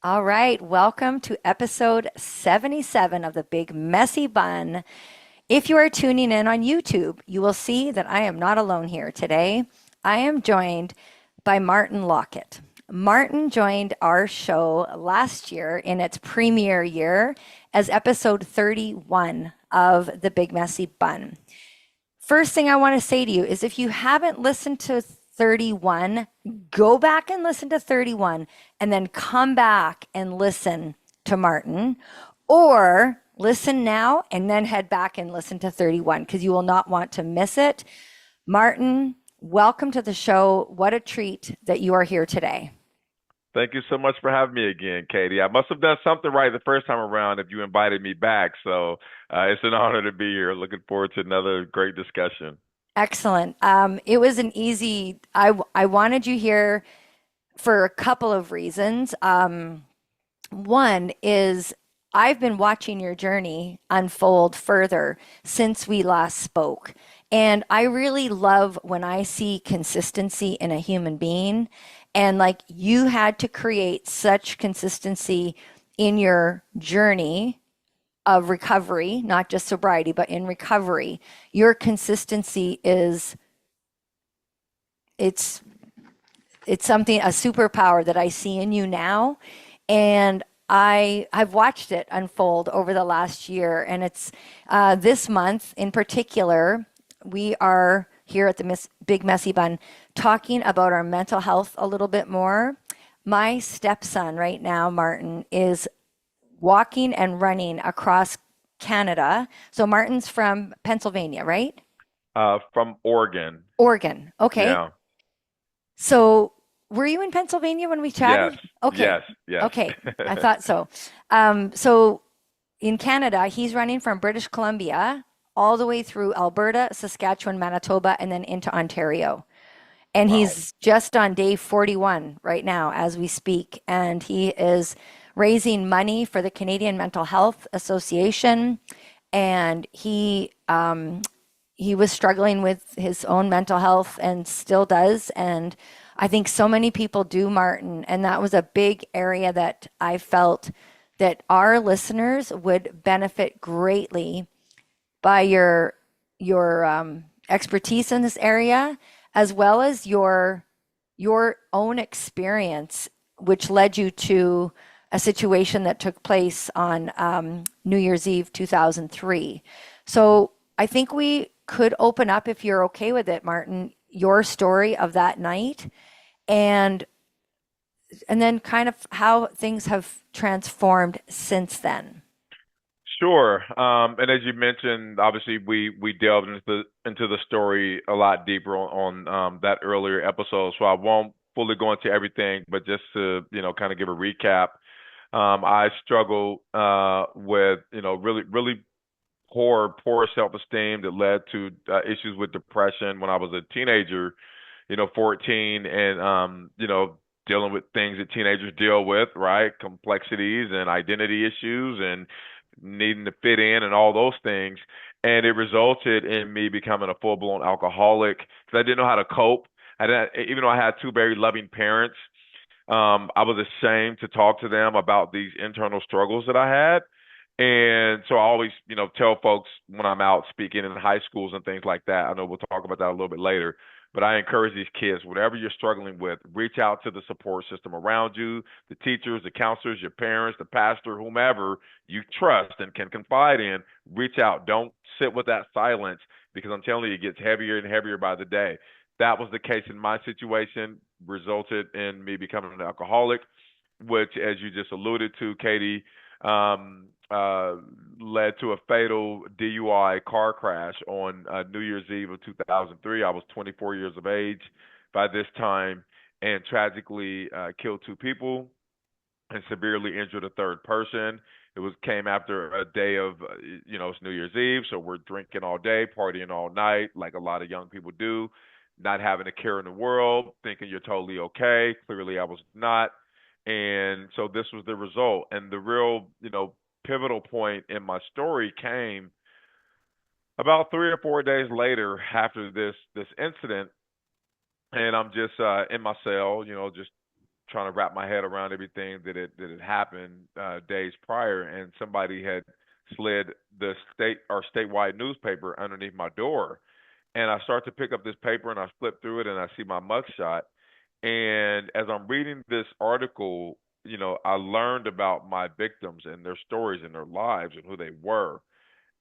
All right, welcome to episode 77 of the Big Messy Bun. If you are tuning in on YouTube, you will see that I am not alone here today. I am joined by Martin Lockett. Martin joined our show last year in its premiere year as episode 31 of the Big Messy Bun. First thing I want to say to you is if you haven't listened to 31, go back and listen to 31 and then come back and listen to Martin, or listen now and then head back and listen to 31 because you will not want to miss it. Martin, welcome to the show. What a treat that you are here today. Thank you so much for having me again, Katie. I must have done something right the first time around if you invited me back. So it's an honor to be here. Looking forward to another great discussion. Excellent. It was an easy, I wanted you here for a couple of reasons. One is I've been watching your journey unfold further since we last spoke. And I really love when I see consistency in a human being. And like you had to create such consistency in your journey of recovery, not just sobriety, but in recovery. Your consistency is it's it's something, a superpower that I see in you now. And I've watched it unfold over the last year. And it's this month in particular, we are here at the Big Messy Bun talking about our mental health a little bit more. My stepson right now, Martin, is walking and running across Canada. So Martin's from Pennsylvania, right? From Oregon. Oregon. Okay. Yeah. So, were you in Pennsylvania when we Yes. chatted? Okay. Yes. Yes. Okay. I thought so. So in Canada, he's running from British Columbia all the way through Alberta, Saskatchewan, Manitoba, and then into Ontario. And Wow. he's just on day 41 right now as we speak. And he is raising money for the Canadian Mental Health Association. And he was struggling with his own mental health and still does. And I think so many people do, Martin. And that was a big area that I felt that our listeners would benefit greatly by your expertise in this area, as well as your own experience, which led you to a situation that took place on New Year's Eve 2003. So I think we could open up, if you're okay with it, Martin, your story of that night and then kind of how things have transformed since then. Sure. And as you mentioned, obviously we delved into the story a lot deeper on that earlier episode, so I won't fully go into everything, but just to kind of give a recap. I struggled with really poor self-esteem that led to issues with depression when I was a teenager, 14, and dealing with things that teenagers deal with, right? Complexities and identity issues and needing to fit in and all those things. And it resulted in me becoming a full-blown alcoholic because I didn't know how to cope. Even though I had two very loving parents, I was ashamed to talk to them about these internal struggles that I had. And so I always, tell folks when I'm out speaking in high schools and things like that. I know we'll talk about that a little bit later, but I encourage these kids, whatever you're struggling with, reach out to the support system around you, the teachers, the counselors, your parents, the pastor, whomever you trust and can confide in. Reach out. Don't sit with that silence because I'm telling you, it gets heavier and heavier by the day. That was the case in my situation, resulted in me becoming an alcoholic, which, as you just alluded to, Katie, um, uh, led to a fatal DUI car crash on New Year's Eve of 2003. I was 24 years of age by this time and tragically killed two people and severely injured a third person. It was came after a day of, it's New Year's Eve, so we're drinking all day, partying all night, like a lot of young people do, not having a care in the world, thinking you're totally okay. Clearly, I was not. And so this was the result. And the real, pivotal point in my story came about 3 or 4 days later after this incident, and I'm just in my cell, just trying to wrap my head around everything that had happened days prior, and somebody had slid the state or statewide newspaper underneath my door. And I start to pick up this paper and I flip through it and I see my mugshot. And as I'm reading this article, I learned about my victims and their stories and their lives and who they were.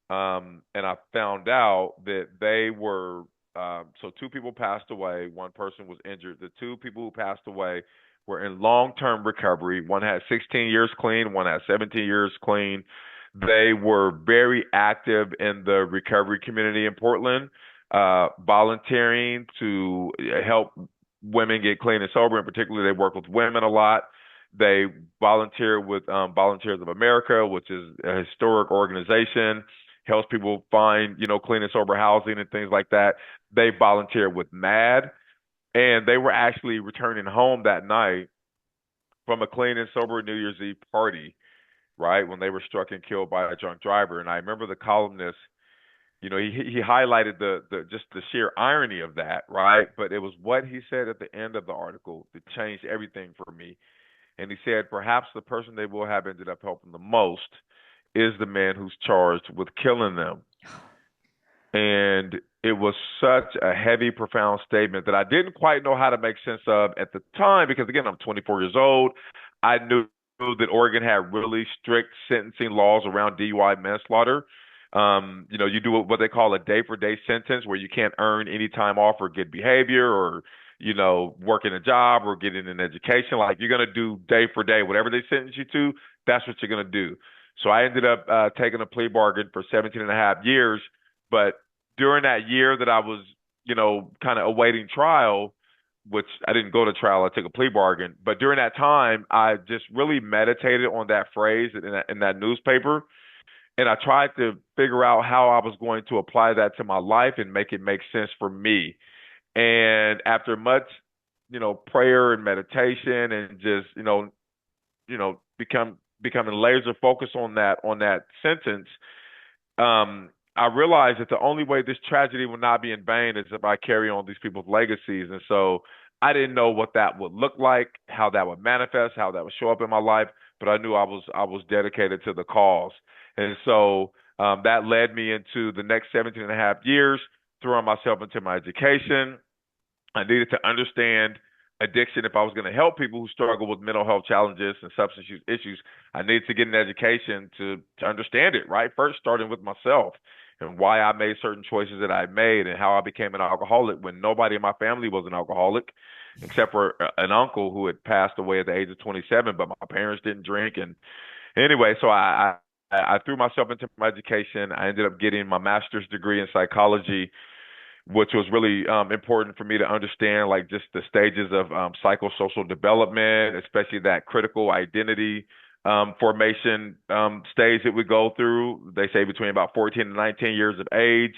And I found out that they were so two people passed away, one person was injured. The two people who passed away were in long-term recovery. One had 16 years clean, one had 17 years clean. They were very active in the recovery community in Portland, volunteering to help women get clean and sober. In particular, they work with women a lot. They volunteer with Volunteers of America, which is a historic organization, helps people find, clean and sober housing and things like that. They volunteer with MAD, and they were actually returning home that night from a clean and sober New Year's Eve party, right, when they were struck and killed by a drunk driver. And I remember the columnist, he highlighted the just the sheer irony of that, right? But it was what he said at the end of the article that changed everything for me. And he said, perhaps the person they will have ended up helping the most is the man who's charged with killing them. And it was such a heavy, profound statement that I didn't quite know how to make sense of at the time because, again, I'm 24 years old. I knew that Oregon had really strict sentencing laws around DUI manslaughter. You do what they call a day-for-day sentence where you can't earn any time off for good behavior or, working a job or getting an education. Like you're going to do day for day, whatever they sentence you to, that's what you're going to do. So I ended up taking a plea bargain for 17 and a half years. But during that year that I was, kind of awaiting trial, which I didn't go to trial, I took a plea bargain. But during that time, I just really meditated on that phrase in that newspaper. And I tried to figure out how I was going to apply that to my life and make it make sense for me. And after much, prayer and meditation and just, becoming laser focused on that sentence, I realized that the only way this tragedy will not be in vain is if I carry on these people's legacies. And so I didn't know what that would look like, how that would manifest, how that would show up in my life, but I knew I was dedicated to the cause. And so that led me into the next 17 and a half years, throwing myself into my education. I needed to understand addiction. If I was going to help people who struggle with mental health challenges and substance use issues, I needed to get an education to understand it, right? First, starting with myself and why I made certain choices that I made and how I became an alcoholic when nobody in my family was an alcoholic, except for an uncle who had passed away at the age of 27, but my parents didn't drink. And anyway, so I threw myself into my education. I ended up getting my master's degree in psychology, which was really important for me to understand, like just the stages of psychosocial development, especially that critical identity formation stage that we go through. They say between about 14 and 19 years of age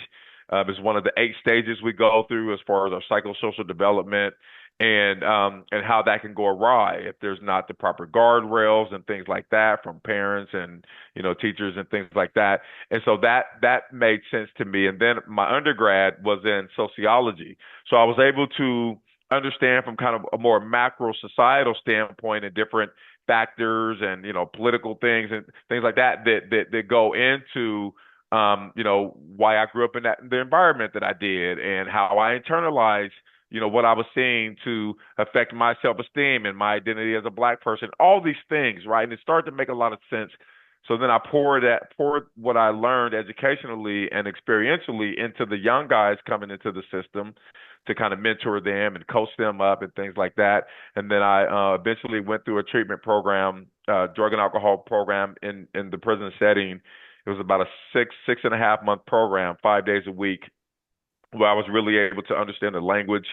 is one of the 8 stages we go through as far as our psychosocial development and how that can go awry if there's not the proper guardrails and things like that from parents and teachers and things like that. And so that made sense to me. And then my undergrad was in sociology, so I was able to understand from kind of a more macro societal standpoint and different factors and political things and things like that go into why I grew up in the environment that I did and how I internalized what I was seeing to affect my self-esteem and my identity as a Black person, all these things, right? And it started to make a lot of sense. So then I poured what I learned educationally and experientially into the young guys coming into the system to kind of mentor them and coach them up and things like that. And then I eventually went through a treatment program, drug and alcohol program in the prison setting. It was about a six and a half month program, 5 days a week, where I was really able to understand the language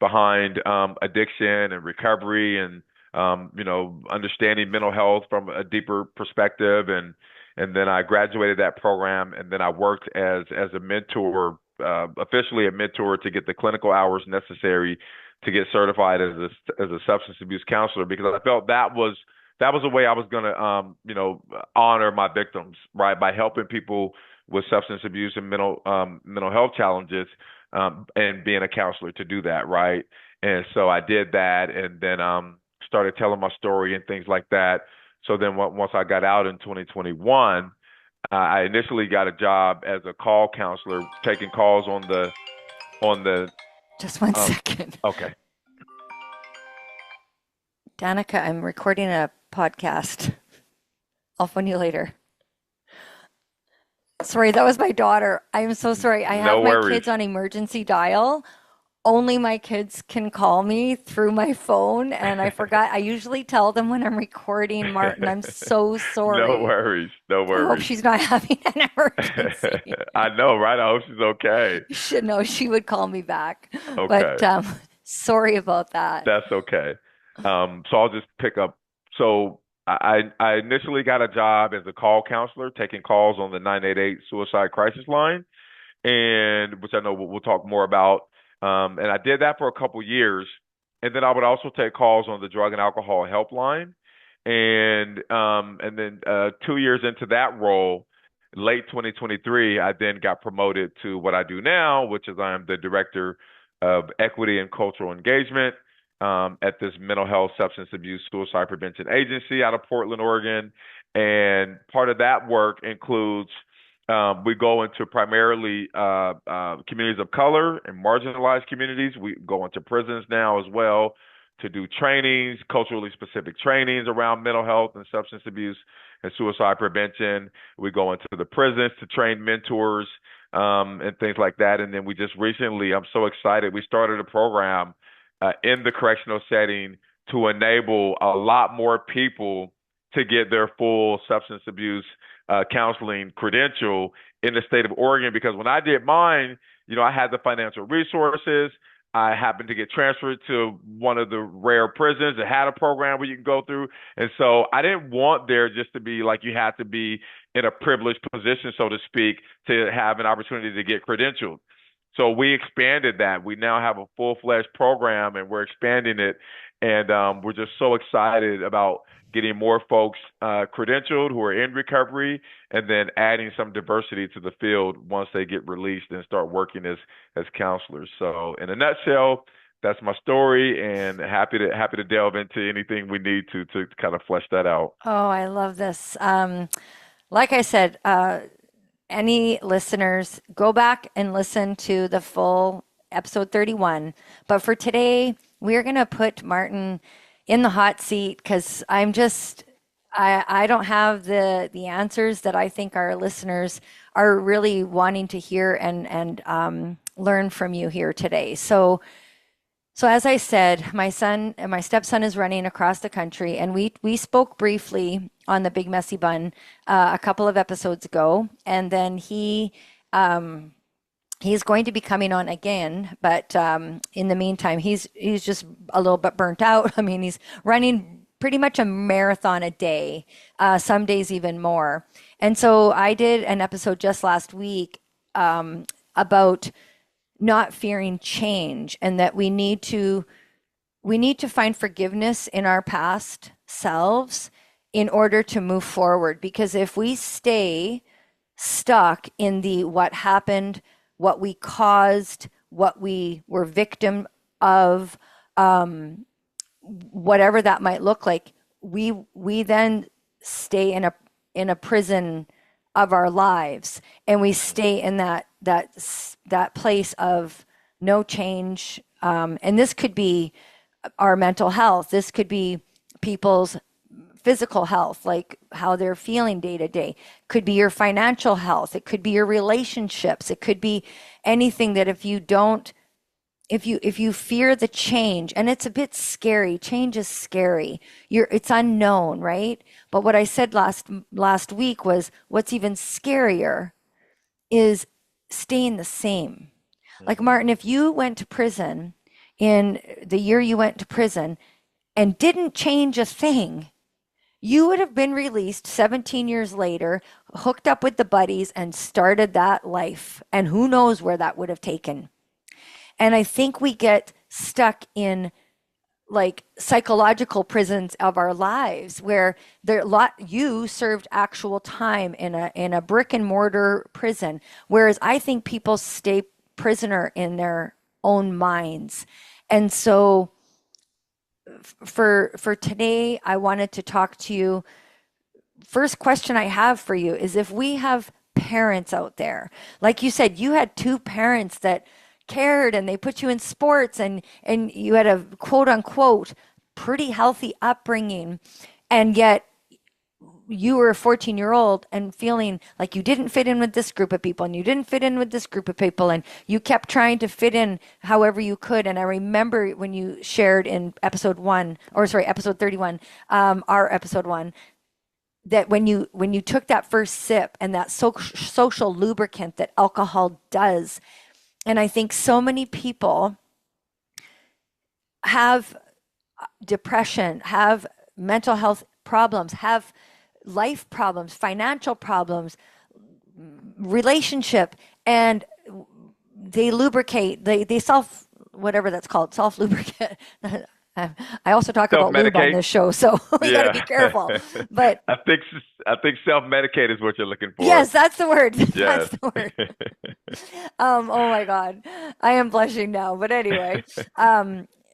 behind addiction and recovery and understanding mental health from a deeper perspective. And then I graduated that program, and then I worked as a mentor, officially a mentor, to get the clinical hours necessary to get certified as a substance abuse counselor, because I felt that was a way I was going to honor my victims, right, by helping people with substance abuse and mental health challenges, and being a counselor to do that, right? And so I did that, and then started telling my story and things like that. So then once I got out in 2021, I initially got a job as a call counselor, taking calls on the Just one um second. okay. Danica, I'm recording a podcast. I'll phone you later. Sorry, that was my daughter. I'm so sorry. I have No my worries. kids on emergency dial. Only my kids can call me through my phone, and I forgot. I usually tell them when I'm recording, Martin, I'm so No sorry. worries. No I hope worries. she's not having an emergency. I know, right? I hope she's okay. You should know she would call me back. But Okay. sorry about that. That's okay. So I'll just pick up. So I initially got a job as a call counselor, taking calls on the 988 suicide crisis line, and which I know we'll talk more about. And I did that for a couple years, and then I would also take calls on the drug and alcohol helpline. And then 2 years into that role, late 2023, I then got promoted to what I do now, which is I am the director of equity and cultural engagement at this mental health, substance abuse, suicide prevention agency out of Portland, Oregon. And part of that work includes we go into primarily communities of color and marginalized communities. We go into prisons now as well to do trainings, culturally specific trainings around mental health and substance abuse and suicide prevention. We go into the prisons to train mentors and things like that. And then we just recently, I'm so excited, we started a program in the correctional setting to enable a lot more people to get their full substance abuse counseling credential in the state of Oregon. Because when I did mine, I had the financial resources. I happened to get transferred to one of the rare prisons that had a program where you can go through. And so I didn't want there just to be like you had to be in a privileged position, so to speak, to have an opportunity to get credentialed. So we expanded that. We now have a full-fledged program, and we're expanding it. And we're just so excited about getting more folks credentialed who are in recovery, and then adding some diversity to the field once they get released and start working as counselors. So, in a nutshell, that's my story, and happy to delve into anything we need to kind of flesh that out. Oh, I love this. Like I said, any listeners, go back and listen to the full episode 31. But for today, we're going to put Martin in the hot seat because I don't have the answers that I think our listeners are really wanting to hear and learn from you here today. So as I said, my stepson is running across the country, and we spoke briefly on the Big Messy Bun a couple of episodes ago, and then he's going to be coming on again. But in the meantime, he's just a little bit burnt out. I mean, he's running pretty much a marathon a day, some days even more. And so I did an episode just last week about not fearing change, and that we need to find forgiveness in our past selves in order to move forward. Because if we stay stuck in the what happened, what we caused, what we were victim of, whatever that might look like, we then stay in a prison of our lives, and we stay in that place of no change. And this could be our mental health. This could be people's physical health, like how they're feeling day to day. Could be your financial health. It could be your relationships. It could be anything that if you fear the change, and it's a bit scary. Change is scary. It's unknown, right? But what I said last week was what's even scarier is staying the same. Like Hmm. Martin, if you went to prison in the year you went to prison and didn't change a thing, you would have been released 17 years later, hooked up with the buddies, and started that life. And who knows where that would have taken. And I think we get stuck in like psychological prisons of our lives where you served actual time in a brick and mortar prison, whereas I think people stay prisoner in their own minds. And so for today, I wanted to talk to you. First question I have for you is if we have parents out there, like you said, you had two parents that cared and they put you in sports and you had a quote unquote pretty healthy upbringing, and yet you were a 14-year-old and feeling like you didn't fit in with this group of people and you didn't fit in with this group of people and you kept trying to fit in however you could. And I remember when you shared in episode one, or sorry, episode 31, our episode one, that when you took that first sip and that social lubricant that alcohol does. And I think so many people have depression, have mental health problems, have life problems, financial problems, relationship, and they lubricate, they self, whatever that's called, self lubricate. I also talk about lube on Self-medicate. this show, so we got to Yeah. be careful. But I think I think self-medicate is what you're looking for. yes, that's the word. That's Yes. the word. Oh my God, I am blushing now. But anyway,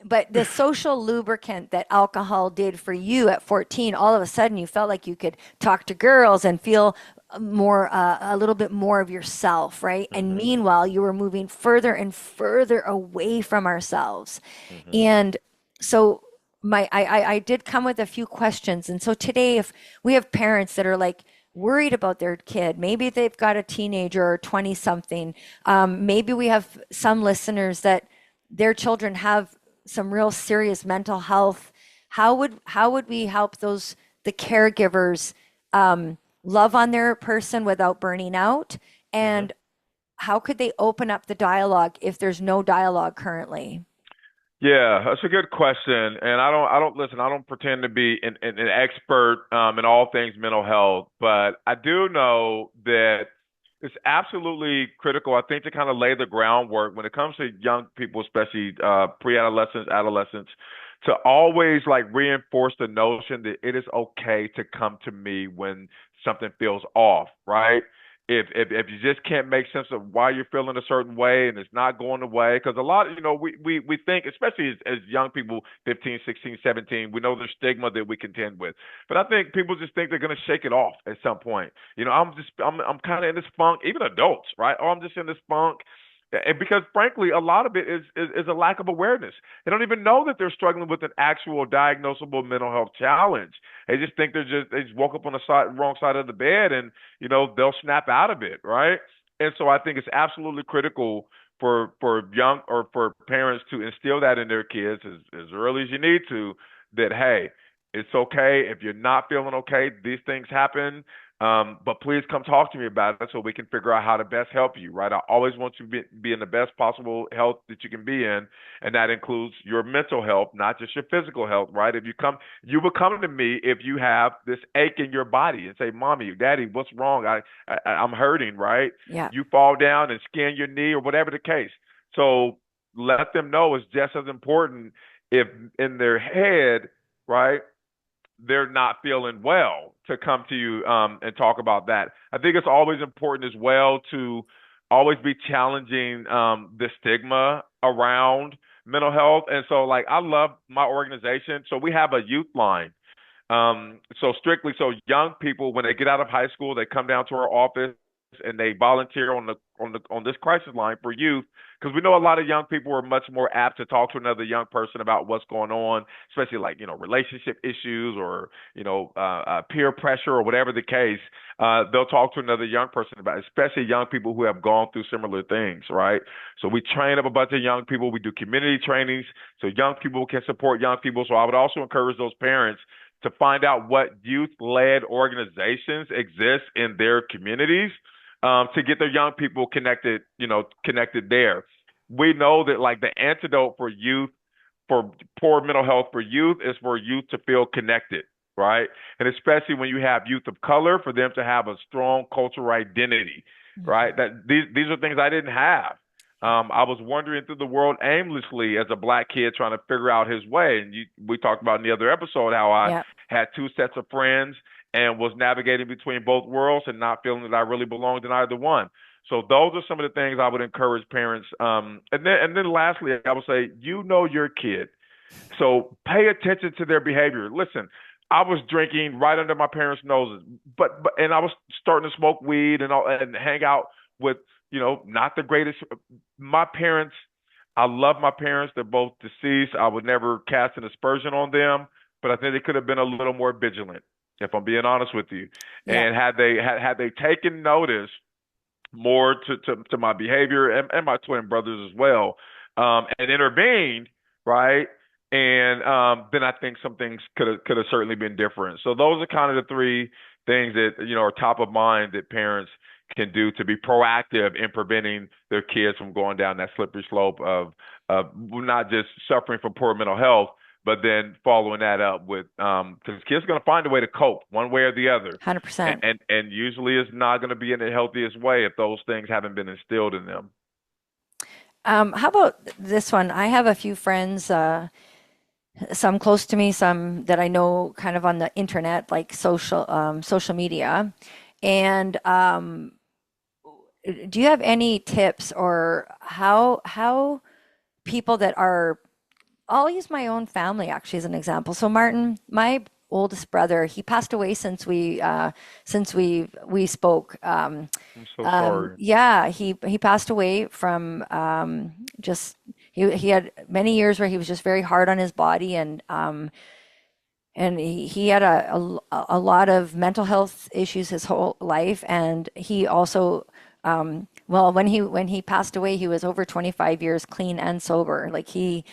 but the social lubricant that alcohol did for you at 14, all of a sudden you felt like you could talk to girls and feel more, a little bit more of yourself, right? And Hmm. meanwhile, you were moving further and further away from ourselves. Hmm. And so I did come with a few questions. And so today, if we have parents that are like worried about their kid, maybe they've got a teenager or 20 something, maybe we have some listeners that their children have some real serious mental health. How would we help those the caregivers love on their person without burning out? Hmm. And how could they open up the dialogue if there's no dialogue currently? Yeah, that's a good question. And I don't listen, I don't pretend to be an expert in all things mental health, but I do know that it's absolutely critical, I think, to kind of lay the groundwork when it comes to young people, especially pre-adolescents, adolescents, to always like reinforce the notion that it is okay to come to me when something feels off, right? If you just can't make sense of why you're feeling a certain way and it's not going away, because a lot, we think, especially as young people, 15, 16, 17, we know the stigma that we contend with. But I think people just think they're going to shake it off at some point. I'm kind of in this funk, even adults, right? Oh, I'm just in this funk. And because frankly, a lot of it is a lack of awareness. They don't even know that they're struggling with an actual diagnosable mental health challenge. They just woke up on the wrong side of the bed, and they'll snap out of it, right? And so I think it's absolutely critical for young or for parents to instill that in their kids as early as you need to, that hey, it's okay if you're not feeling okay. These things happen. But please come talk to me about it so we can figure out how to best help you, right? I always want you to be in the best possible health that you can be in, and that includes your mental health, not just your physical health, right? You will come to me if you have this ache in your body and say, "Mommy, Daddy, what's wrong? I'm hurting," right? Yeah. You fall down and skin your knee or whatever the case. So let them know it's just as important if in their head, right, they're not feeling well, to come to you and talk about that. I think it's always important as well to always be challenging the stigma around mental health. And so, like, I love my organization. So we have a youth line. So strictly, so young people, when they get out of high school, they come down to our office and they volunteer on this crisis line for youth, because we know a lot of young people are much more apt to talk to another young person about what's going on, especially like relationship issues or peer pressure or whatever the case. They'll talk to another young person about it, especially young people who have gone through similar things, right? So we train up a bunch of young people. We do community trainings so young people can support young people. So I would also encourage those parents to find out what youth-led organizations exist in their communities, to get their young people connected, connected there. We know that like the antidote for youth, for poor mental health for youth, is for youth to feel connected, right? And especially when you have youth of color, for them to have a strong cultural identity, right? Mhm. That these are things I didn't have. I was wandering through the world aimlessly as a black kid trying to figure out his way. And we talked about in the other episode how I Yeah. had two sets of friends and was navigating between both worlds and not feeling that I really belonged in either one. So those are some of the things I would encourage parents. And then lastly, I would say, your kid. So pay attention to their behavior. Listen, I was drinking right under my parents' noses, but and I was starting to smoke weed and all and hang out with, not the greatest. My parents, I love my parents. They're both deceased. I would never cast an aspersion on them, but I think they could have been a little more vigilant, if I'm being honest with you. Yeah, And had they taken notice more to my behavior and my twin brothers as well, and intervened, right? And then I think some things could have certainly been different. So those are kind of the three things that are top of mind that parents can do to be proactive in preventing their kids from going down that slippery slope of not just suffering from poor mental health, but then following that up with because kids are going to find a way to cope one way or the other, and 100%. and usually it's not going to be in the healthiest way if those things haven't been instilled in them. How about this one? I have a few friends, some close to me, some that I know kind of on the internet, like social media. And do you have any tips or how people that are, I'll use my own family actually as an example. So Martin, my oldest brother, he passed away since we spoke. I'm so sorry. Yeah, he passed away from just he had many years where he was just very hard on his body, and he had a lot of mental health issues his whole life, and he also well, when he passed away, he was over 25 years clean and sober. Like he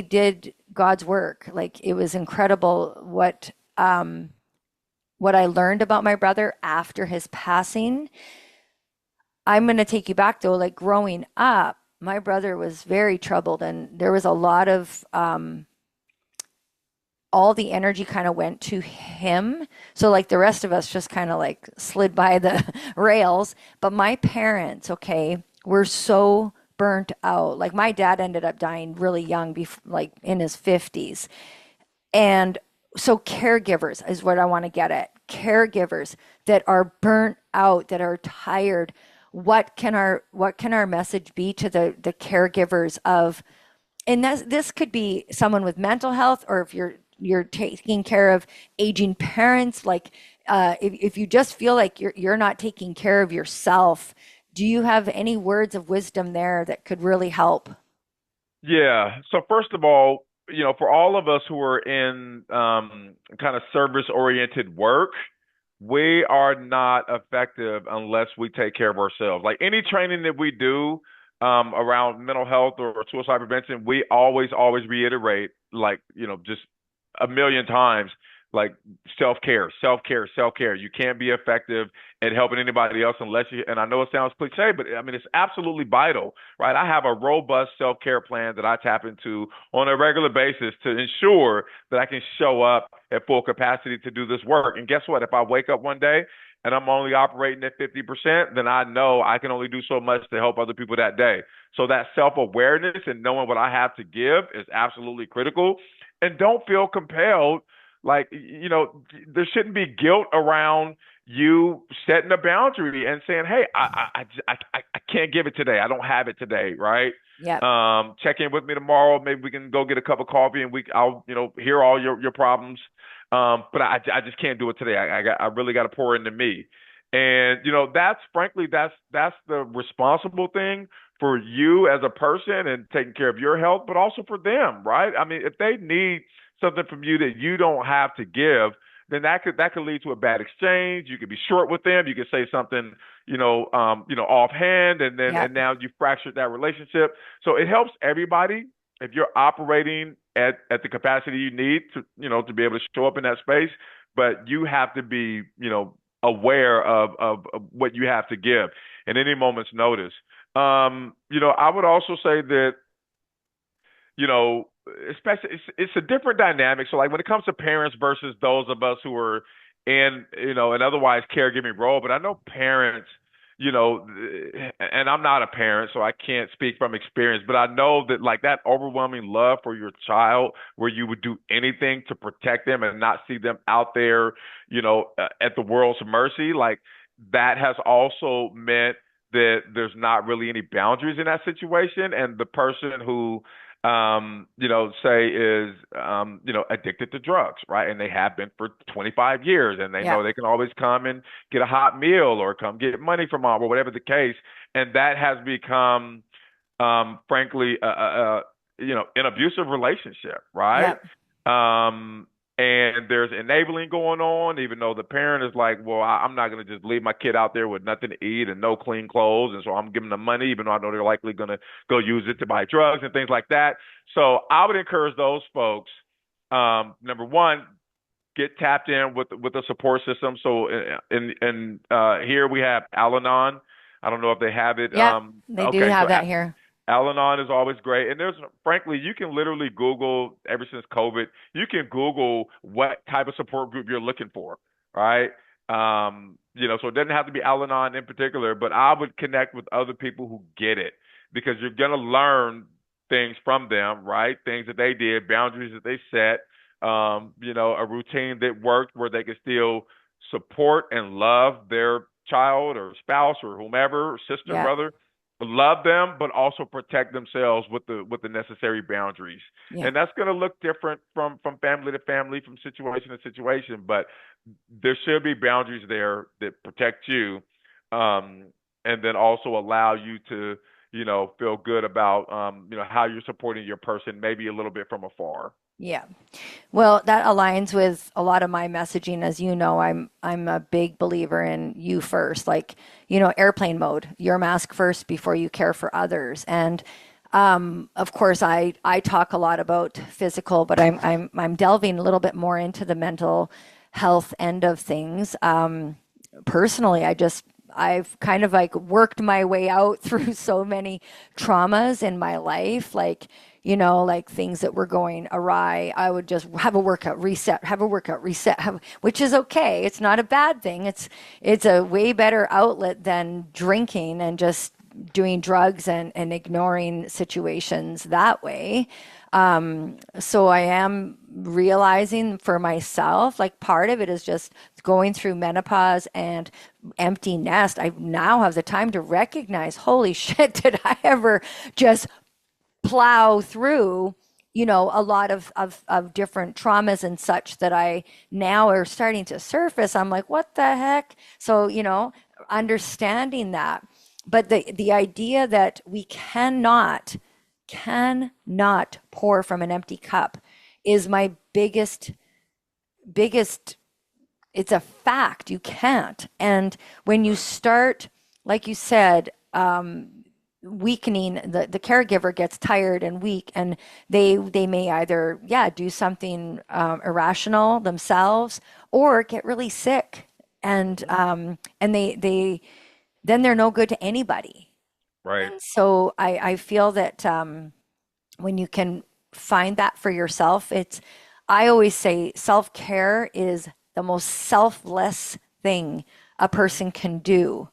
did God's work. Like it was incredible what I learned about my brother after his passing. I'm going to take you back though, like growing up, my brother was very troubled, and there was a lot of all the energy kind of went to him. So like the rest of us just kind of like slid by the rails. But my parents, okay, were so burnt out. Like my dad ended up dying really young, like in his 50s. And so caregivers is what I want to get at. Caregivers that are burnt out, that are tired. What can our message be to the caregivers of, and this could be someone with mental health, or if you're taking care of aging parents, like if you just feel like you're not taking care of yourself, do you have any words of wisdom there that could really help? Yeah. So first of all, for all of us who are in kind of service-oriented work, we are not effective unless we take care of ourselves. Like any training that we do around mental health or suicide prevention, we always reiterate, like, just a million times, like self-care, self-care, self-care. You can't be effective at helping anybody else unless you, and I know it sounds cliche, but I mean, it's absolutely vital, right? I have a robust self-care plan that I tap into on a regular basis to ensure that I can show up at full capacity to do this work. And guess what? If I wake up one day and I'm only operating at 50%, then I know I can only do so much to help other people that day. So that self-awareness and knowing what I have to give is absolutely critical. And don't feel compelled, like, there shouldn't be guilt around you setting a boundary and saying, "Hey, I can't give it today. I don't have it today." Right? Yep. Check in with me tomorrow. Maybe we can go get a cup of coffee and I'll hear all your problems. But I just can't do it today. I really got to pour into me. And that's frankly that's the responsible thing for you as a person and taking care of your health, but also for them, right? I mean, if they need something from you that you don't have to give, then that could lead to a bad exchange. You could be short with them. You could say something, offhand, and then Yep. and now you fractured that relationship. So it helps everybody if you're operating at the capacity you need to be able to show up in that space. But you have to be, aware of what you have to give in any moment's notice. I would also say that you know, especially it's a different dynamic. So like when it comes to parents versus those of us who are in, an otherwise caregiving role, but I know parents, and I'm not a parent, so I can't speak from experience, but I know that like that overwhelming love for your child where you would do anything to protect them and not see them out there, at the world's mercy, like that has also meant that there's not really any boundaries in that situation. And the person who say is, addicted to drugs, right? And they have been for 25 years, and they Yeah. know they can always come and get a hot meal or come get money from mom or whatever the case. And that has become, frankly, an abusive relationship, right? Yeah. Um, and there's enabling going on, even though the parent is like, well, I'm not going to just leave my kid out there with nothing to eat and no clean clothes. And so I'm giving them money, even though I know they're likely going to go use it to buy drugs and things like that. So I would encourage those folks, number one, get tapped in with a support system. So here we have Al-Anon. I don't know if they have it. Yeah. They do Okay, so have that here. Al-Anon is always great. And frankly, you can literally Google, ever since COVID, you can Google what type of support group you're looking for, right? So it doesn't have to be Al-Anon in particular, but I would connect with other people who get it because you're going to learn things from them, right? Things that they did, boundaries that they set, a routine that worked where they could still support and love their child or spouse or whomever, or sister, Yeah. brother, love them, but also protect themselves with the necessary boundaries. Yeah. And that's going to look different from family to family, from situation to situation. But there should be boundaries there that protect you, and then also allow you to, feel good about, how you're supporting your person, maybe a little bit from afar. Yeah. Well, that aligns with a lot of my messaging. As you know, I'm a big believer in you first, like, airplane mode, your mask first before you care for others. And of course, I talk a lot about physical, but I'm delving a little bit more into the mental health end of things. Personally, I've kind of like worked my way out through so many traumas in my life, like, like things that were going awry. I would just have a workout, reset, have a workout, reset, which is okay. It's not a bad thing. It's a way better outlet than drinking and just doing drugs and ignoring situations that way. So I am realizing for myself, like part of it is just going through menopause and empty nest. I now have the time to recognize, holy shit, did I ever just plow through, a lot of different traumas and such that I now are starting to surface. I'm like, what the heck? So, understanding that. But the idea that we cannot pour from an empty cup is my biggest, it's a fact. You can't. And when you start, like you said, weakening, the caregiver gets tired and weak, and they may either do something irrational themselves or get really sick, and they then they're no good to anybody. Right. And so I feel that when you can find that for yourself, I always say self-care is the most selfless thing a person can do.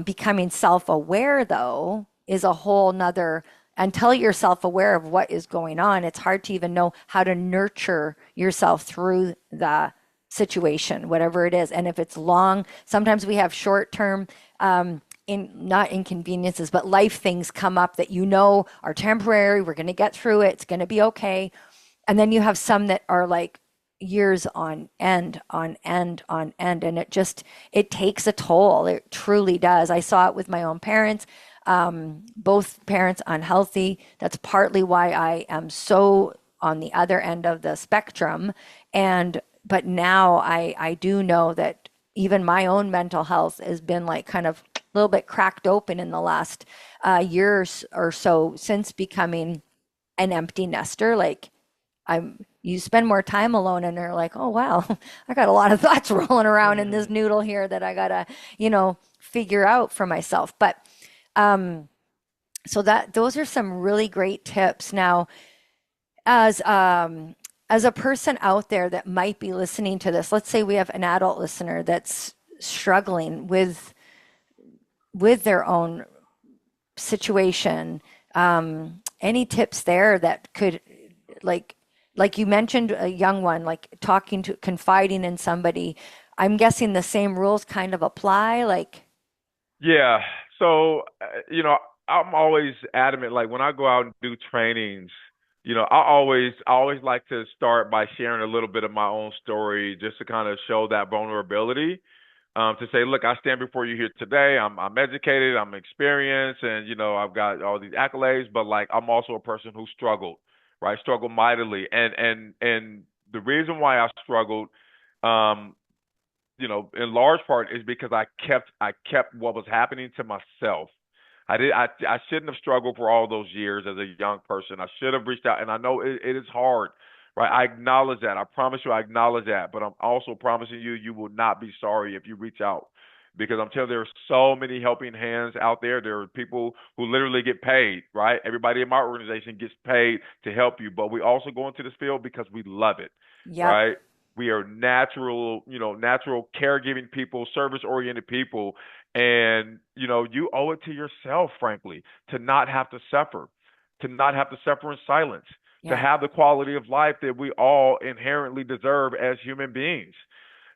Becoming self-aware, though, is a whole nother. Until you're self-aware of what is going on, it's hard to even know how to nurture yourself through the situation, whatever it is. And if it's long, sometimes we have short-term, not inconveniences, but life things come up that are temporary. We're going to get through it. It's going to be okay. And then you have some that are like years on end, on end, on end. And it takes a toll. It truly does. I saw it with my own parents, both parents unhealthy. That's partly why I am so on the other end of the spectrum. But now I do know that even my own mental health has been like kind of a little bit cracked open in the last years or so since becoming an empty nester. Like you spend more time alone and you're like, oh wow, I got a lot of thoughts rolling around in this noodle here that I gotta, figure out for myself. But so those are some really great tips. Now, as a person out there that might be listening to this, let's say we have an adult listener that's struggling with their own situation. Any tips there that could, like you mentioned, a young one, like confiding in somebody. I'm guessing the same rules kind of apply. Like, Yeah. So, I'm always adamant. Like when I go out and do trainings, I always like to start by sharing a little bit of my own story, just to kind of show that vulnerability. To say, look, I stand before you here today. I'm educated, I'm experienced, and I've got all these accolades. But like, I'm also a person who struggled, right? Struggled mightily, and the reason why I struggled, um, in large part is because I kept what was happening to myself. I shouldn't have struggled for all those years as a young person. I should have reached out, and I know it is hard, right? I acknowledge that. I promise you, I acknowledge that. But I'm also promising you, you will not be sorry if you reach out, because I'm telling you, there are so many helping hands out there. There are people who literally get paid, right? Everybody in my organization gets paid to help you, but we also go into this field because we love it, Yep. right? We are natural caregiving people, service oriented people. And, you owe it to yourself, frankly, to not have to suffer, to not have to suffer in silence, to Yeah. have the quality of life that we all inherently deserve as human beings.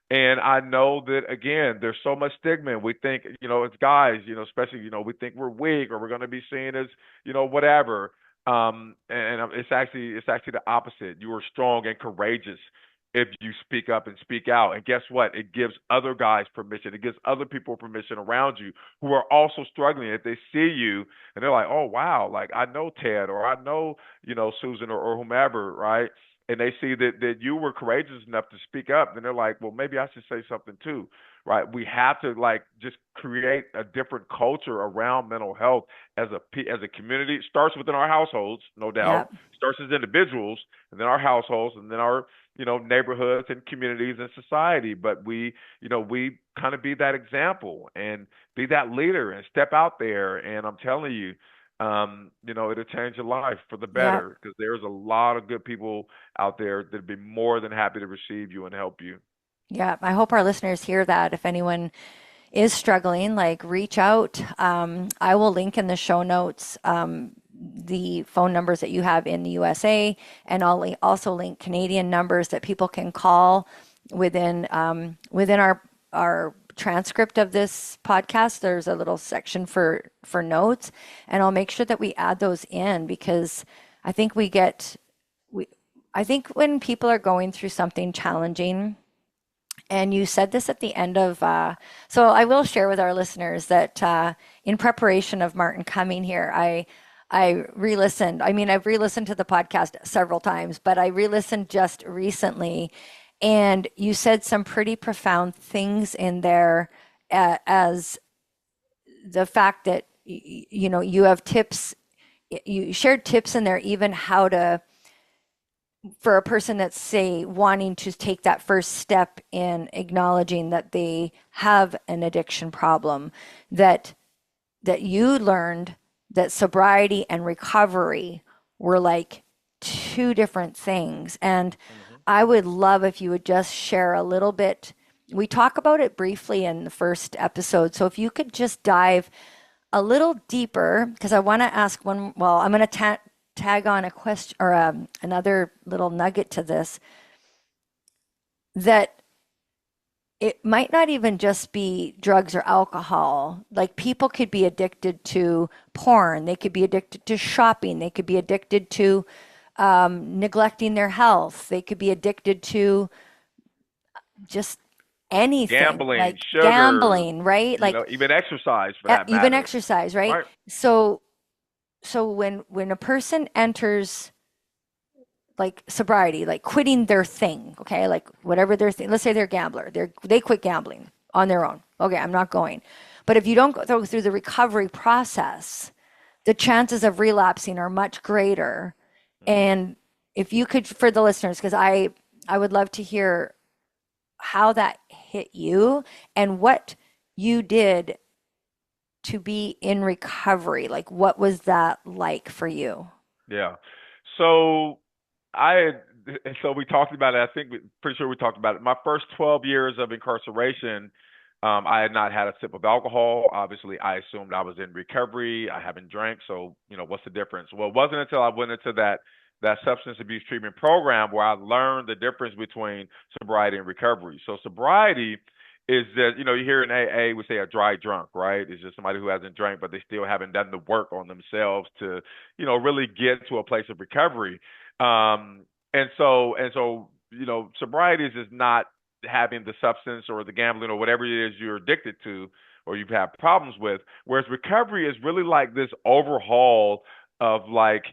And I know that, again, there's so much stigma. We think, as guys, especially, we think we're weak, or we're going to be seen as, whatever. And it's actually the opposite. You are strong and courageous if you speak up and speak out. And guess what? It gives other guys permission. It gives other people permission around you who are also struggling. If they see you and they're like, oh wow, like I know Ted, or I know, Susan, or whomever, right? And they see that you were courageous enough to speak up, then they're like, well, maybe I should say something too, right? We have to like just create a different culture around mental health as a community. It starts within our households, no doubt. Yep. Starts as individuals, and then our households, and then our neighborhoods and communities and society. But we kind of be that example and be that leader and step out there. And I'm telling you, it'll change your life for the Yep. better, because there's a lot of good people out there that'd be more than happy to receive you and help you. Yep. I hope our listeners hear that. If anyone is struggling, like reach out. I will link in the show notes the phone numbers that you have in the USA, and I'll also link Canadian numbers that people can call within our transcript of this podcast. There's a little section for notes, and I'll make sure that we add those in, because I think we I think when people are going through something challenging, and you said this at the end of, so I will share with our listeners that in preparation of Martin coming here, I re-listened. I mean, I've re-listened to the podcast several times, but I re-listened just recently, and you said some pretty profound things in there, as the fact that you have tips. You shared tips in there, even how to, for a person that's, say, wanting to take that first step in acknowledging that they have an addiction problem, that you learned that sobriety and recovery were like two different things. And Hmm. I would love if you would just share a little bit. We talk about it briefly in the first episode, so if you could just dive a little deeper, because I want to ask one. Well, I'm going to tag on a question, or another little nugget to this, that it might not even just be drugs or alcohol. Like, people could be addicted to porn, they could be addicted to shopping, they could be addicted to neglecting their health, they could be addicted to just anything, Gambling, like sugar, gambling, right? Like even exercise for that even matter, exercise, right? right? So when a person enters like sobriety, like quitting their thing, okay, like whatever their thing. Let's say they're a gambler. They quit gambling on their own. Okay, I'm not going. But if you don't go through the recovery process, the chances of relapsing are much greater. Hmm. And if you could, for the listeners, because I would love to hear how that hit you and what you did to be in recovery. Like, what was that like for you? Yeah. So I so we talked about it. I think pretty sure we talked about it. My first 12 years of incarceration, I had not had a sip of alcohol. Obviously, I assumed I was in recovery. I haven't drank, so what's the difference? Well, it wasn't until I went into that substance abuse treatment program where I learned the difference between sobriety and recovery. So sobriety is that, you hear in AA, we say a dry drunk, right? It's just somebody who hasn't drank, but they still haven't done the work on themselves to, really get to a place of recovery. And so, sobriety is just not having the substance or the gambling or whatever it is you're addicted to or you've had problems with. Whereas recovery is really like this overhaul of like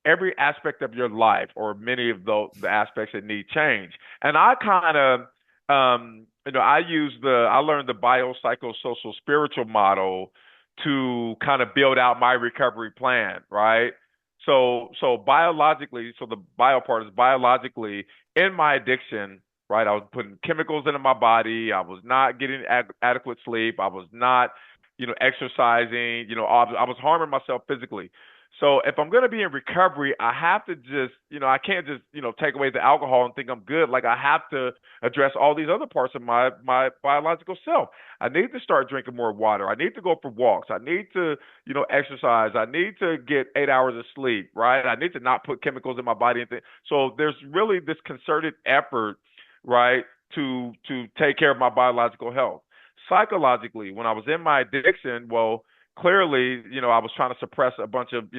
every aspect of your life or many of the aspects that need change. And I kind of, I learned the biopsychosocial spiritual model to kind of build out my recovery plan, right? So biologically, so the bio part is biologically in my addiction, right? I was putting chemicals into my body. I was not getting adequate sleep. I was not, exercising. I was harming myself physically. So if I'm going to be in recovery, I have to just, I can't just, take away the alcohol and think I'm good. Like I have to address all these other parts of my biological self. I need to start drinking more water. I need to go for walks. I need to, exercise. I need to get 8 hours of sleep, right? I need to not put chemicals in my body and things. So there's really this concerted effort, right, to take care of my biological health. Psychologically, when I was in my addiction, well, clearly, I was trying to suppress a bunch of,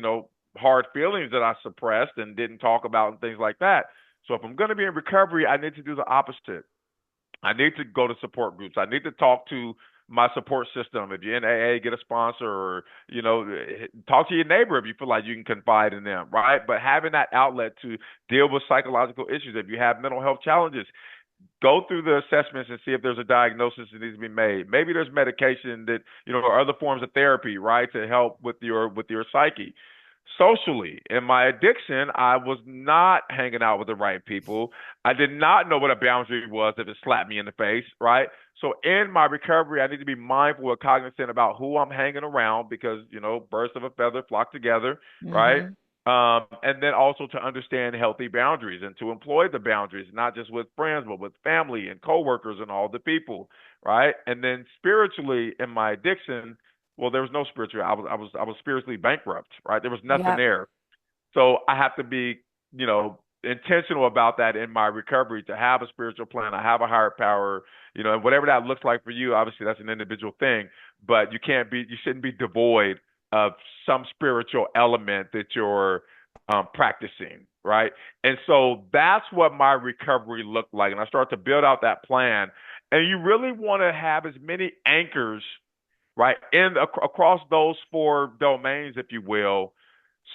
hard feelings that I suppressed and didn't talk about and things like that. So if I'm going to be in recovery, I need to do the opposite. I need to go to support groups. I need to talk to my support system. If you're in AA, get a sponsor or, talk to your neighbor if you feel like you can confide in them, right? But having that outlet to deal with psychological issues, if you have mental health challenges, go through the assessments and see if there's a diagnosis that needs to be made. Maybe there's medication that, or other forms of therapy, right, to help with your psyche. Socially, in my addiction, I was not hanging out with the right people. I did not know what a boundary was if it slapped me in the face, right? So in my recovery, I need to be mindful and cognizant about who I'm hanging around because, birds of a feather flock together, right? Mm-hmm. And then also to understand healthy boundaries and to employ the boundaries, not just with friends, but with family and coworkers and all the people, right? And then spiritually, in my addiction, well, there was no spiritual. I was spiritually bankrupt, right? There was nothing Yep. there. So I have to be, intentional about that in my recovery to have a spiritual plan. I have a higher power, and whatever that looks like for you, obviously that's an individual thing, but you shouldn't be devoid of some spiritual element that you're practicing, right? And so that's what my recovery looked like. And I start to build out that plan. And you really want to have as many anchors, right, across those four domains, if you will,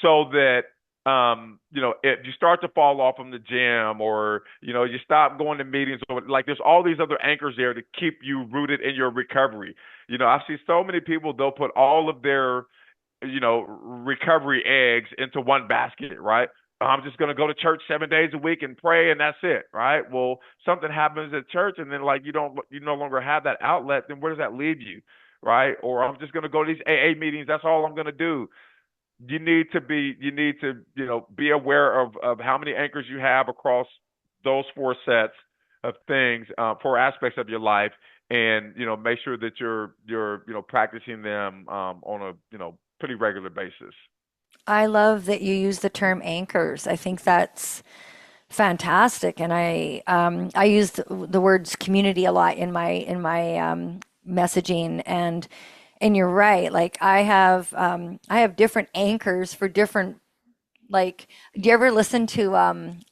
so that if you start to fall off from the gym or you stop going to meetings or like there's all these other anchors there to keep you rooted in your recovery. I see so many people they'll put all of their recovery eggs into one basket, right? I'm just going to go to church 7 days a week and pray and that's it, right? Well, something happens at church and then like you no longer have that outlet, then where does that leave you? Right? Or I'm just going to go to these AA meetings. That's all I'm going to do. You need to be aware of how many anchors you have across those four sets of things, four aspects of your life, and make sure that you're practicing them on a pretty regular basis. I love that you use the term anchors. I think that's fantastic, and I use the words community a lot in my messaging, and you're right. Like I have different anchors for different. Like, do you ever listen to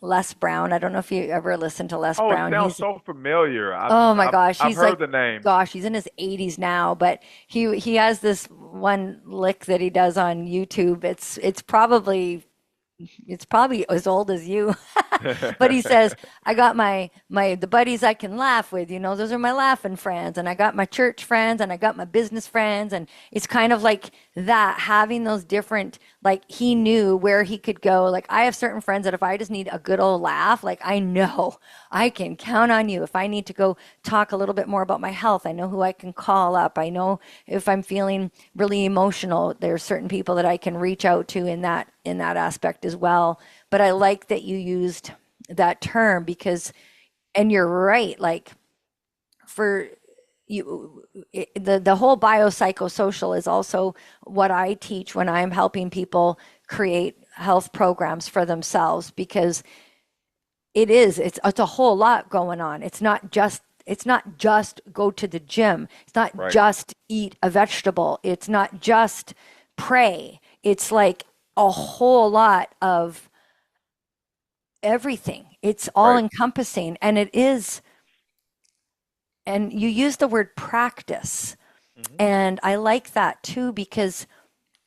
Les Brown? I don't know if you ever listen to Les Oh, it Brown. sounds He's so familiar. I've Oh my I've gosh, I've he's like, heard the name. gosh, he's in his 80s now, but he has this one lick that he does on YouTube. It's probably as old as you. But he says, I got the buddies I can laugh with, those are my laughing friends, and I got my church friends and I got my business friends, and it's kind of like that, having those different, like he knew where he could go. Like I have certain friends that if I just need a good old laugh, like I know I can count on you. If I need to go talk a little bit more about my health, I know who I can call up. I know if I'm feeling really emotional, there's certain people that I can reach out to in that aspect as well. But I like that you used that term because, and you're right, like for you, the whole biopsychosocial is also what I teach when I'm helping people create health programs for themselves because it's a whole lot going on. It's not just it's not just go to the gym. It's not Right. just eat a vegetable. It's not just pray. It's like a whole lot of everything. It's all Right. encompassing. And it is, and you use the word practice. Hmm. And I like that too, because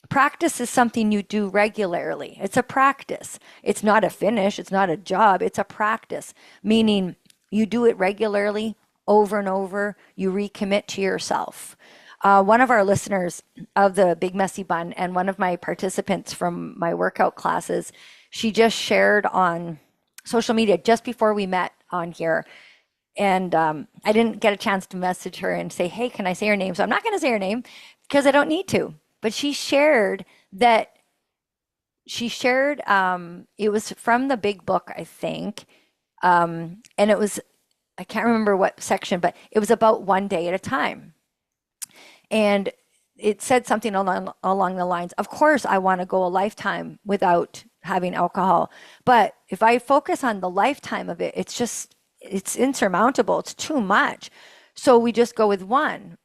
practice is something you do regularly. It's a practice. It's not a finish. It's not a job. It's a practice, meaning you do it regularly over and over. You recommit to yourself. One of our listeners of the Big Messy Bun and one of my participants from my workout classes, she just shared on social media just before we met on here. And I didn't get a chance to message her and say, hey, can I say her name? So I'm not going to say her name because I don't need to. But she shared that it was from the big book, I think. And it was, I can't remember what section, but it was about one day at a time. And it said something along the lines, of course, I want to go a lifetime without having alcohol. But if I focus on the lifetime of it, it's insurmountable. It's too much. So we just go with one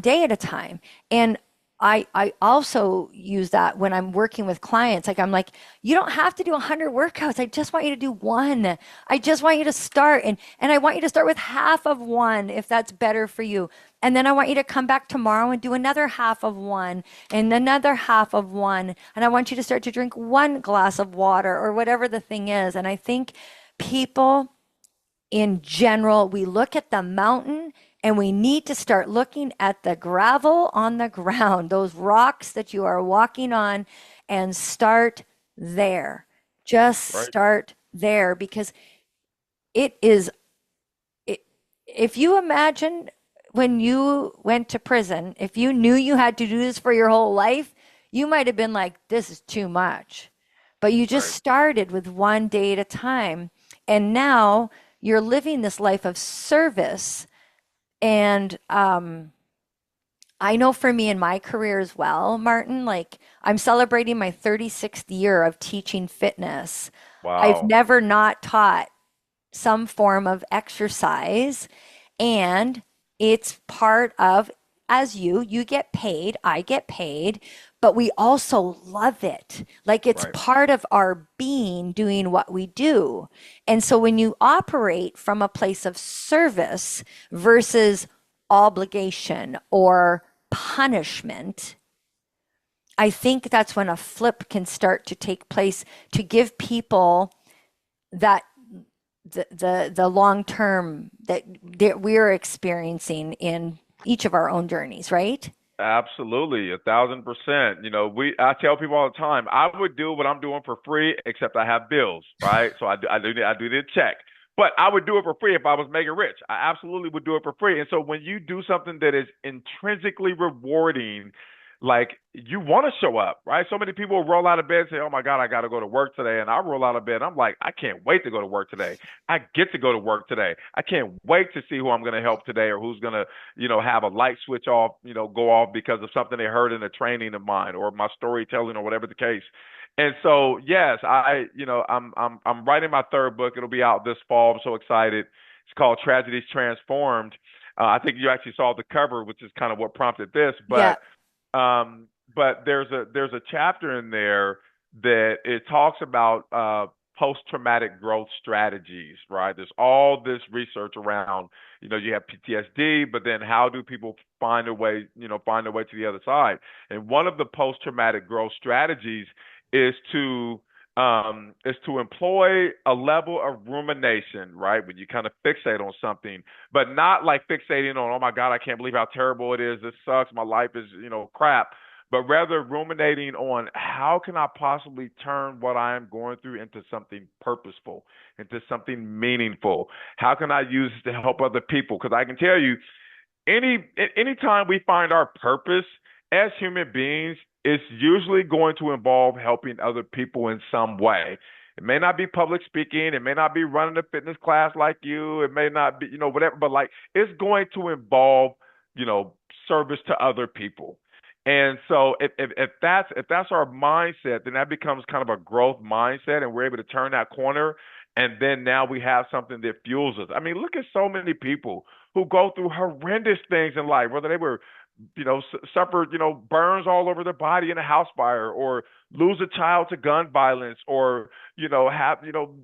day at a time. And I also use that when I'm working with clients. Like I'm like, you don't have to do 100 workouts. I just want you to do one. I just want you to start, and I want you to start with half of one if that's better for you. And then I want you to come back tomorrow and do another half of one and another half of one. And I want you to start to drink one glass of water or whatever the thing is. And I think people in general, we look at the mountain and we need to start looking at the gravel on the ground, those rocks that you are walking on, and start there. Just Right. start there because it is, it, if you imagine when you went to prison, if you knew you had to do this for your whole life, you might have been like, this is too much. But you just Right. started with one day at a time. And now you're living this life of service. And I know for me in my career as well, Martin, like I'm celebrating my 36th year of teaching fitness. I've Wow. never not taught some form of exercise, and it's part of, as you get paid, I get paid, but we also love it. Like it's Right. part of our being doing what we do. And so when you operate from a place of service versus obligation or punishment, I think that's when a flip can start to take place to give people that the long term that we're experiencing in each of our own journeys, right? Absolutely, 1,000%. I tell people all the time, I would do what I'm doing for free, except I have bills, right? So I do the check. But I would do it for free if I was making rich. I absolutely would do it for free. And so when you do something that is intrinsically rewarding, like you want to show up, right? So many people roll out of bed and say, "Oh my God, I got to go to work today." And I roll out of bed, I'm like, I can't wait to go to work today. I get to go to work today. I can't wait to see who I'm going to help today or who's going to have a light switch off, go off because of something they heard in a training of mine or my storytelling or whatever the case. And so, yes, I'm writing my third book. It'll be out this fall. I'm so excited. It's called Tragedies Transformed. I think you actually saw the cover, which is kind of what prompted this. Yeah. But there's a chapter in there that it talks about post-traumatic growth strategies, right? There's all this research around, you have PTSD, but then how do people find a way to the other side? And one of the post-traumatic growth strategies is to employ a level of rumination, right? When you kind of fixate on something, but not like fixating on, oh my God, I can't believe how terrible it is. This sucks. My life is, crap. But rather ruminating on how can I possibly turn what I am going through into something purposeful, into something meaningful? How can I use this to help other people? Because I can tell you, anytime we find our purpose as human beings, it's usually going to involve helping other people in some way. It may not be public speaking, it may not be running a fitness class like you, it may not be, whatever, but like it's going to involve, you know, service to other people. And so if that's our mindset, then that becomes kind of a growth mindset and we're able to turn that corner And then now we have something that fuels us. I mean, look at so many people who go through horrendous things in life, whether they were, suffered, burns all over their body in a house fire, or lose a child to gun violence, or, have,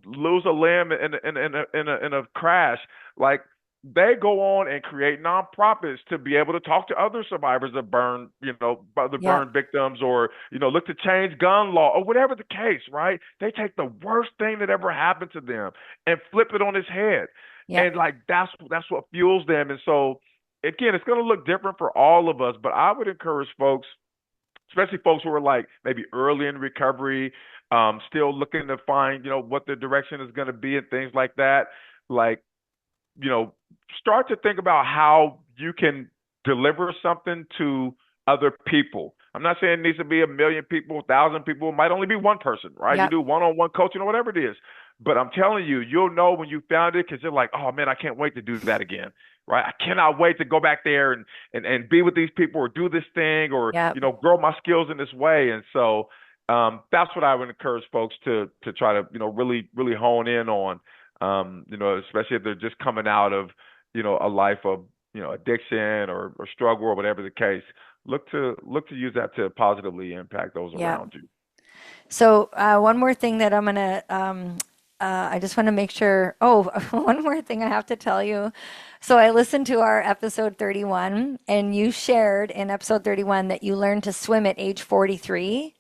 lose a limb in a crash. Like, they go on and create nonprofits to be able to talk to other survivors of burn, other Yep. burn victims, or, look to change gun law or whatever the case, right? They take the worst thing that ever happened to them and flip it on its head. Yep. And like that's what fuels them. And so again, it's gonna look different for all of us, but I would encourage folks, especially folks who are like maybe early in recovery, still looking to find, what their direction is gonna be and things like that. Like, you know, start to think about how you can deliver something to other people. I'm not saying it needs to be a million people, 1,000 people. It might only be one person, right? You Yep. do one-on-one coaching or whatever it is. But I'm telling you, you'll know when you found it because you're like, oh man, I can't wait to do that again, right? I cannot wait to go back there and be with these people or do this thing or, Yep. grow my skills in this way. And so that's what I would encourage folks to try to, really, really hone in on, especially if they're just coming out of, a life of, addiction or struggle or whatever the case. Look to use that to positively impact those Yep. around you. So, one more thing that I'm gonna, I just want to make sure. Oh, one more thing I have to tell you. So, I listened to our episode 31, and you shared in episode 31 that you learned to swim at age 43.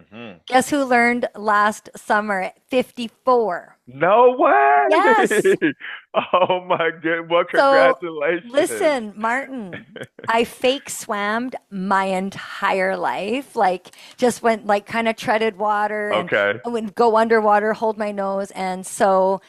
Hmm. Guess who learned last summer at 54? No way! Yes. Oh my good. Well, So congratulations. listen, Martin, I fake swammed my entire life. Like just went like kind of treaded water and Okay. I would go underwater, hold my nose. And so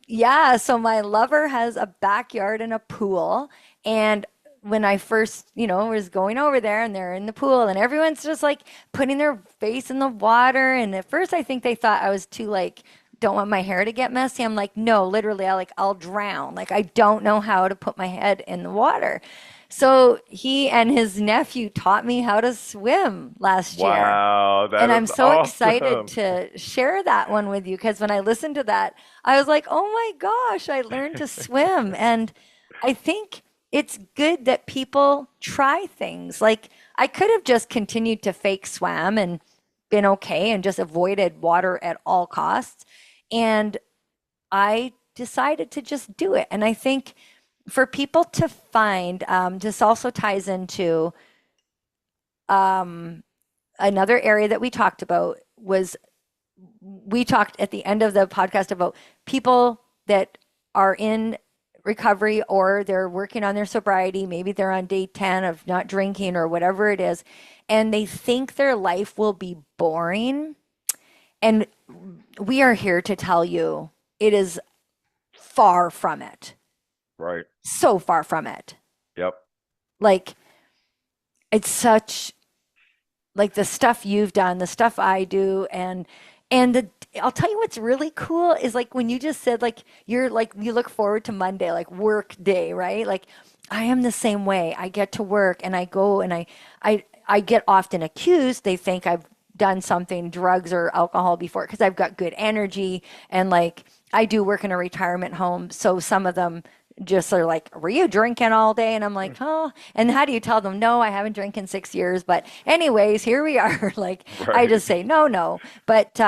yeah, so my lover has a backyard and a pool. And when I first, was going over there and they're in the pool and everyone's just like putting their face in the water. And at first I think they thought I was too like don't want my hair to get messy. I'm like, no, literally, I'll drown. Like I don't know how to put my head in the water. So he and his nephew taught me how to swim last year. Wow, that And is I'm so excited awesome. to share that one with you because when I listened to that, I was like, oh my gosh, I learned to swim. And I think it's good that people try things. Like I could have just continued to fake swam and been okay and just avoided water at all costs. And I decided to just do it. And I think for people to find, this also ties into um, another area that we talked about was we talked at the end of the podcast about people that are in recovery or they're working on their sobriety. Maybe they're on day 10 of not drinking or whatever it is, and they think their life will be boring. And we are here to tell you it is far from it. Right. So far from it. Yep. Like, it's such like the stuff you've done, the stuff I do, and I'll tell you what's really cool is like when you just said like you're like you look forward to Monday, like work day, right? Like I am the same way. I get to work and I go and I get often accused. They think I've done something, drugs or alcohol before because I've got good energy and like I do work in a retirement home. So some of them just are like, were you drinking all day? And I'm like, oh, and how do you tell them? No, I haven't drank in 6 years. But anyways, here we are. Like, I Right. just say, no, no. But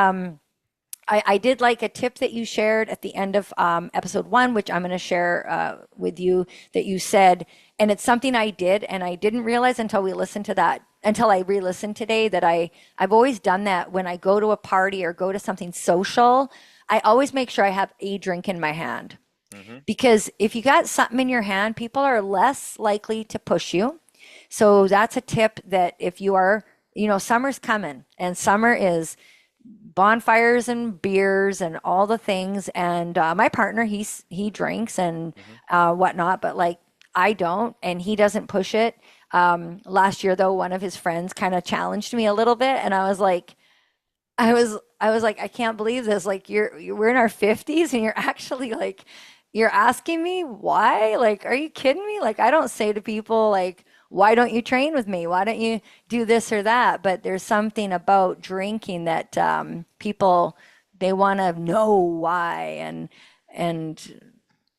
I did like a tip that you shared at the end of episode 1, which I'm going to share with you that you said. And it's something I did, and I didn't realize until we listened to that, until I re-listened today, that I've always done that when I go to a party or go to something social. I always make sure I have a drink in my hand. Hmm. Because if you got something in your hand, people are less likely to push you. So that's a tip that if you are, summer's coming and summer is bonfires and beers and all the things. And my partner, he drinks and Hmm. whatnot, but like I don't, and he doesn't push it. Last year, though, one of his friends kind of challenged me a little bit, and I was like, I was like, I can't believe this. Like we're in our 50s and you're actually like you're asking me why? Like, are you kidding me? Like I don't say to people like, why don't you train with me? Why don't you do this or that? But there's something about drinking that people they want to know why and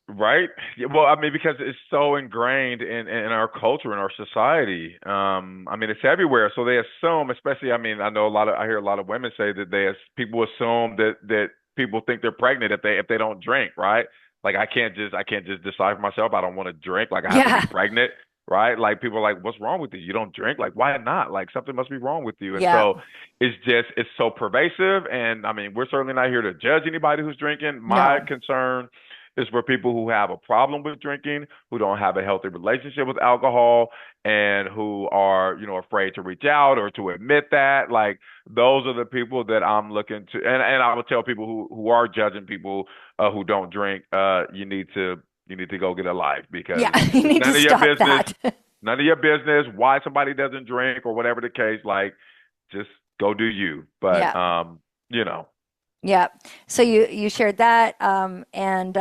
Right. Yeah, well, I mean, because it's so ingrained in our culture, in our society. I mean, it's everywhere. So they assume, especially, I mean, I hear a lot of women say that people assume that people think they're pregnant if they don't drink, right? Like I can't just decide for myself. I don't want to drink. Like I have to be yeah, pregnant, right? Like people are like, what's wrong with you? You don't drink? Like why not? Like something must be wrong with you. And yeah, so it's so pervasive. And I mean, we're certainly not here to judge anybody who's drinking. My no, concern is for people who have a problem with drinking, who don't have a healthy relationship with alcohol, and who are, afraid to reach out or to admit that. Like those are the people that I'm looking to, and I would tell people who are judging people who don't drink, you need to go get a life because yeah. You it's need to none of your stop business. that. None of your business why somebody doesn't drink or whatever the case. Like, just go do you. But Yeah. you know. Yeah. So you shared that, and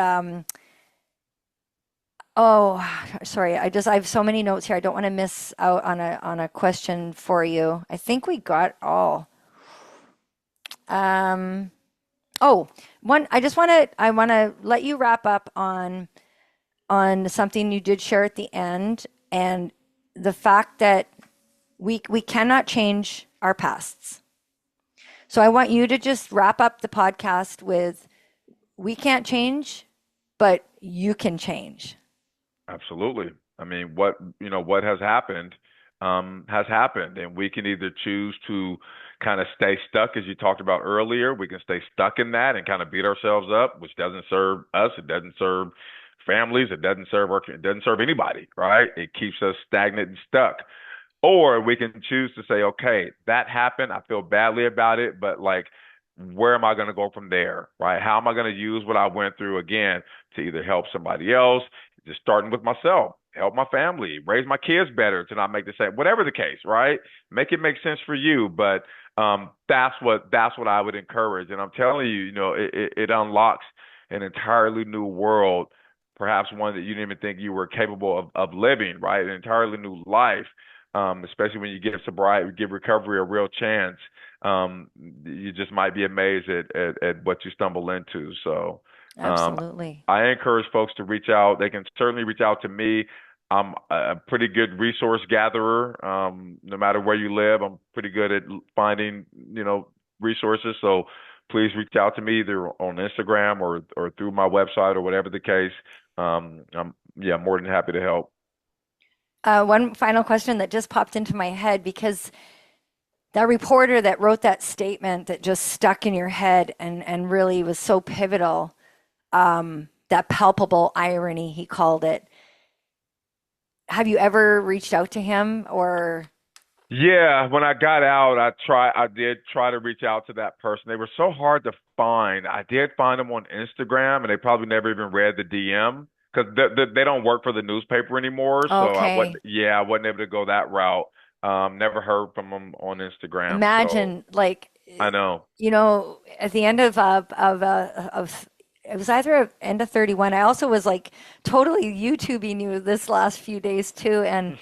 oh, sorry. I have so many notes here. I don't want to miss out on a question for you. I think we got all. Um, oh, one. I want to let you wrap up on something you did share at the end, and the fact that we cannot change our pasts. So I want you to just wrap up the podcast with we can't change, but you can change. Absolutely. I mean, what has happened, and we can either choose to kind of stay stuck, as you talked about earlier. We can stay stuck in that and kind of beat ourselves up, which doesn't serve us. It doesn't serve families. It doesn't serve anybody, right? It keeps us stagnant and stuck. Or we can choose to say, okay, that happened. I feel badly about it, but like, where am I going to go from there? Right? How am I going to use what I went through again to either help somebody else, just starting with myself, help my family, raise my kids better to not make the same, whatever the case, right? Make it make sense for you. But that's what I would encourage. And I'm telling you, it unlocks an entirely new world, perhaps one that you didn't even think you were capable of living, right? An entirely new life, especially when you give sobriety, give recovery a real chance. You just might be amazed at what you stumble into. So, um, Absolutely. I encourage folks to reach out. They can certainly reach out to me. I'm a pretty good resource gatherer. No matter where you live, I'm pretty good at finding, resources. So please reach out to me either on Instagram or through my website or whatever the case. I'm yeah, more than happy to help. One final question that just popped into my head because that reporter that wrote that statement that just stuck in your head and really was so pivotal, that palpable irony, he called it. Have you ever reached out to him or? Yeah, when I got out, I did try to reach out to that person. They were so hard to find. I did find them on Instagram, and they probably never even read the DM because they don't work for the newspaper anymore. So Okay. I wasn't able to go that route. Never heard from them on Instagram. So Imagine, like, I know. at the end of it was either end of 31. I also was like totally YouTubing you this last few days too, and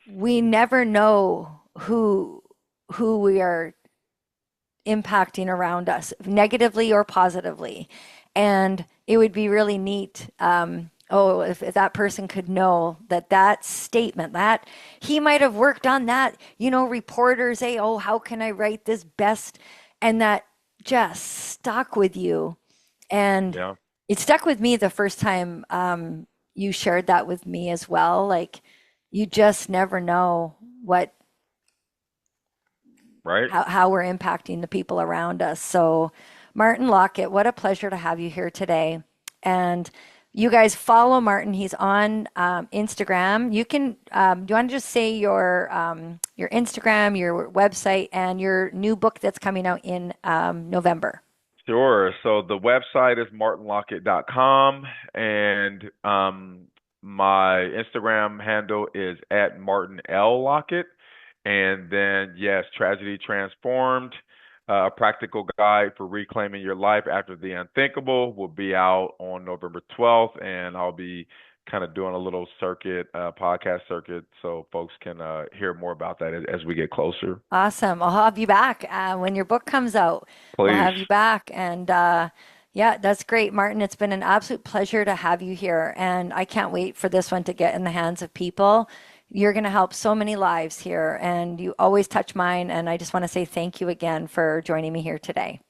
we never know who we are impacting around us, negatively or positively. And it would be really neat. If that person could know that statement, that he might have worked on that, reporters say, oh, how can I write this best? And that just stuck with you. And Yeah, it stuck with me the first time you shared that with me as well. Like, you just never know what right. how we're impacting the people around us. So, Martin Lockett, what a pleasure to have you here today. And you guys follow Martin. He's on Instagram. You can. Do you want to just say your Instagram, your website, and your new book that's coming out in November? Sure. So the website is martinlockett.com, and my Instagram handle is at Martin L. Lockett. And then, yes, Tragedy Transformed, a practical guide for reclaiming your life after the unthinkable will be out on November 12th, and I'll be kind of doing a little circuit, podcast circuit, so folks can hear more about that as we get closer. Awesome. I'll have you back when your book comes out. We'll Please. have you back. And yeah, that's great, Martin. It's been an absolute pleasure to have you here. And I can't wait for this one to get in the hands of people. You're going to help so many lives here, and you always touch mine. And I just want to say thank you again for joining me here today.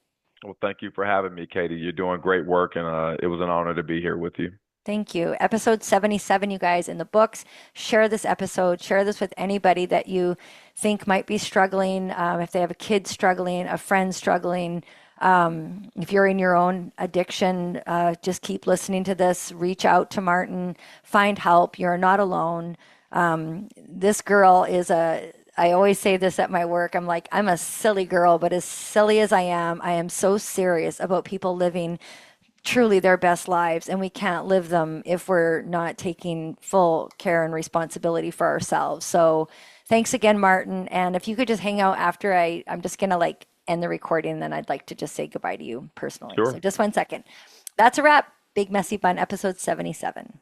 Well, thank you for having me, Katie. You're doing great work, and it was an honor to be here with you. Thank you. Episode 77, you guys, in the books. Share this episode. Share this with anybody that you think might be struggling. If they have a kid struggling, a friend struggling, if you're in your own addiction, just keep listening to this. Reach out to Martin. Find help. You're not alone. This girl is I always say this at my work. I'm like, I'm a silly girl, but as silly as I am so serious about people living truly their best lives, and we can't live them if we're not taking full care and responsibility for ourselves. So thanks again, Martin. And if you could just hang out after I'm just gonna like end the recording, and then I'd like to just say goodbye to you personally. Sure. So just 1 second. That's a wrap. Big Messy Bun, episode 77.